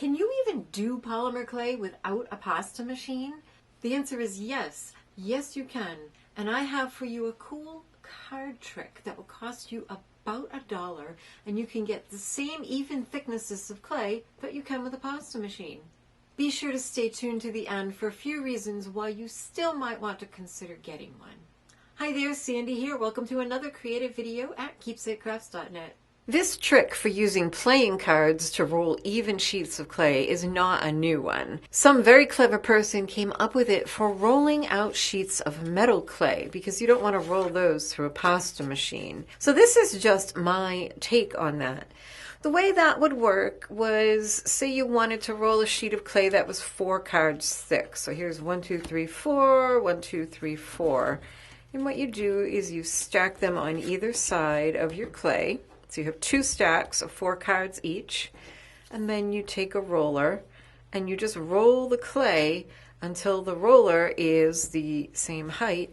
Can you even do polymer clay without a pasta machine? The answer is yes. Yes, you can. And I have for you a cool card trick that will cost you about $1, and you can get the same even thicknesses of clay that you can with a pasta machine. Be sure to stay tuned to the end for a few reasons why you still might want to consider getting one. Hi there, Sandy here. Welcome to another creative video at KeepsakeCrafts.net. This trick for using playing cards to roll even sheets of clay is not a new one. Some very clever person came up with it for rolling out sheets of metal clay because you don't want to roll those through a pasta machine. So this is just my take on that. The way that would work was, say you wanted to roll a sheet of clay that was 4 cards thick. So here's 1, 2, 3, 4, 1, 2, 3, 4. And what you do is you stack them on either side of your clay. So you have 2 stacks of 4 cards each, and then you take a roller and you just roll the clay until the roller is the same height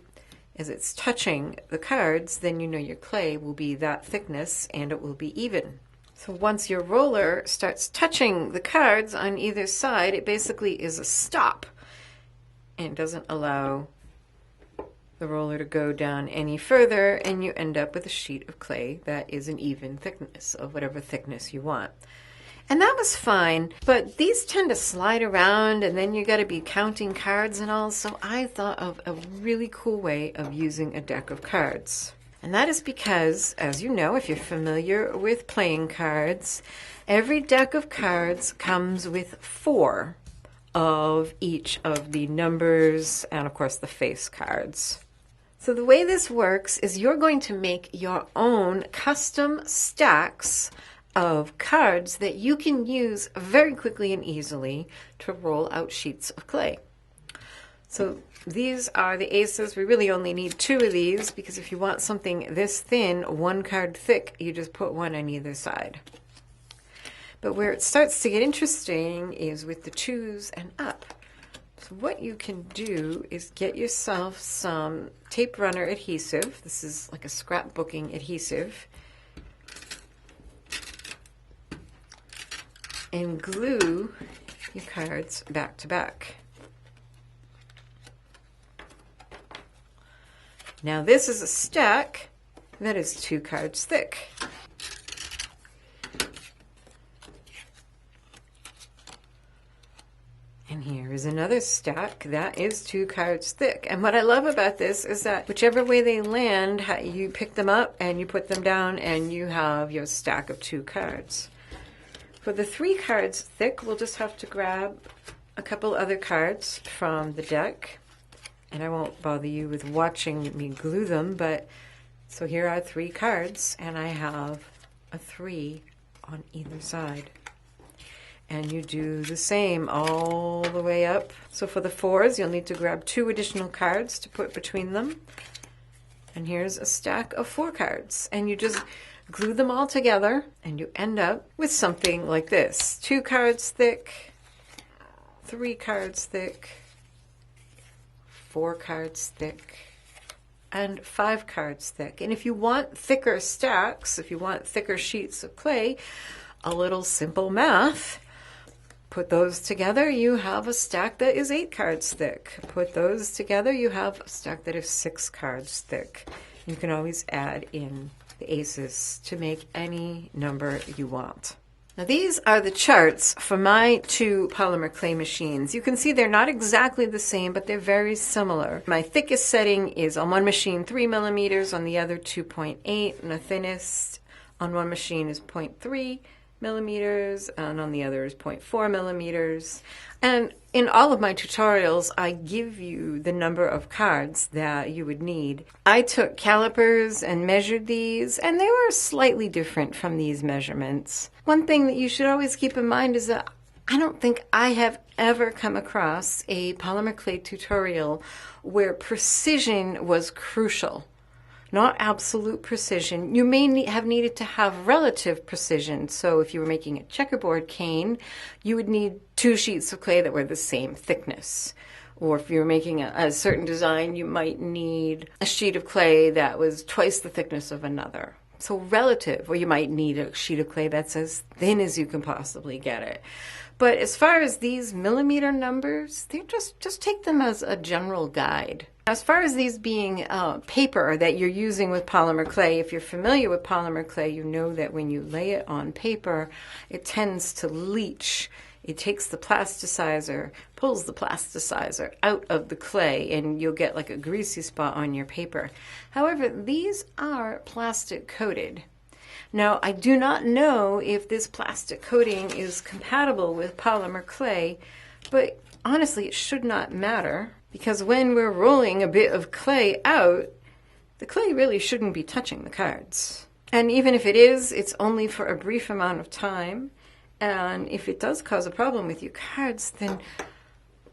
as it's touching the cards. Then you know your clay will be that thickness and it will be even. So once your roller starts touching the cards on either side, it basically is a stop and doesn't allow the roller to go down any further, and you end up with a sheet of clay that is an even thickness of whatever thickness you want. And that was fine, but these tend to slide around and then you got to be counting cards and all, so I thought of a really cool way of using a deck of cards. And that is because, as you know, if you're familiar with playing cards, every deck of cards comes with 4 of each of the numbers and of course the face cards. So the way this works is you're going to make your own custom stacks of cards that you can use very quickly and easily to roll out sheets of clay. So these are the aces. We really only need 2 of these because if you want something this thin, 1 card thick, you just put 1 on either side. But where it starts to get interesting is with the 2s and up. So what you can do is get yourself some tape runner adhesive. This is like a scrapbooking adhesive. And glue your cards back to back. Now this is a stack that is 2 cards thick. And here is another stack that is 2 cards thick. And what I love about this is that whichever way they land, you pick them up and you put them down and you have your stack of 2 cards. For the 3 cards thick, we'll just have to grab a couple other cards from the deck. And I won't bother you with watching me glue them, but so here are 3 cards and I have a 3 on either side. And you do the same all the way up. So for the 4s, you'll need to grab 2 additional cards to put between them. And here's a stack of 4 cards. And you just glue them all together and you end up with something like this. 2 cards thick, 3 cards thick, 4 cards thick, and 5 cards thick. And if you want thicker stacks, if you want thicker sheets of clay, a little simple math. Put those together, you have a stack that is 8 cards thick. Put those together, you have a stack that is 6 cards thick. You can always add in the aces to make any number you want. Now these are the charts for my 2 polymer clay machines. You can see they're not exactly the same, but they're very similar. My thickest setting is on one machine 3 millimeters, on the other 2.8, and the thinnest on one machine is 0.3 millimeters, and on the other is 0.4 millimeters. And in all of my tutorials, I give you the number of cards that you would need. I took calipers and measured these, and they were slightly different from these measurements. One thing that you should always keep in mind is that I don't think I have ever come across a polymer clay tutorial where precision was crucial. Not absolute precision. You may have needed to have relative precision. So if you were making a checkerboard cane, you would need 2 sheets of clay that were the same thickness. Or if you were making a certain design, you might need a sheet of clay that was twice the thickness of another. So relative, or you might need a sheet of clay that's as thin as you can possibly get it. But as far as these millimeter numbers, they're just take them as a general guide. As far as these being paper that you're using with polymer clay, if you're familiar with polymer clay, you know that when you lay it on paper, it tends to leach. It takes the plasticizer, pulls the plasticizer out of the clay, and you'll get like a greasy spot on your paper. However, these are plastic coated. Now, I do not know if this plastic coating is compatible with polymer clay, but honestly, it should not matter, because when we're rolling a bit of clay out, the clay really shouldn't be touching the cards. And even if it is, it's only for a brief amount of time. And if it does cause a problem with your cards, then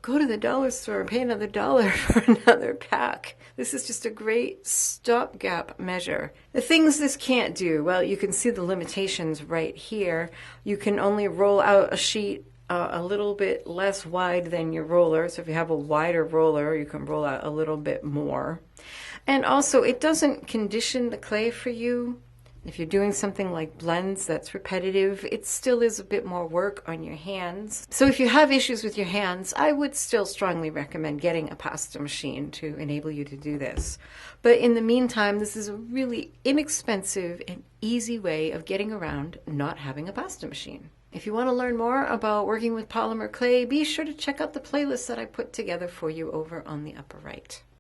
go to the dollar store and pay another $1 for another pack. This is just a great stopgap measure. The things this can't do, well, you can see the limitations right here. You can only roll out a sheet a little bit less wide than your roller. So if you have a wider roller, you can roll out a little bit more. And also, it doesn't condition the clay for you. If you're doing something like blends that's repetitive, it still is a bit more work on your hands. So if you have issues with your hands, I would still strongly recommend getting a pasta machine to enable you to do this. But in the meantime, this is a really inexpensive and easy way of getting around not having a pasta machine. If you want to learn more about working with polymer clay, be sure to check out the playlist that I put together for you over on the upper right.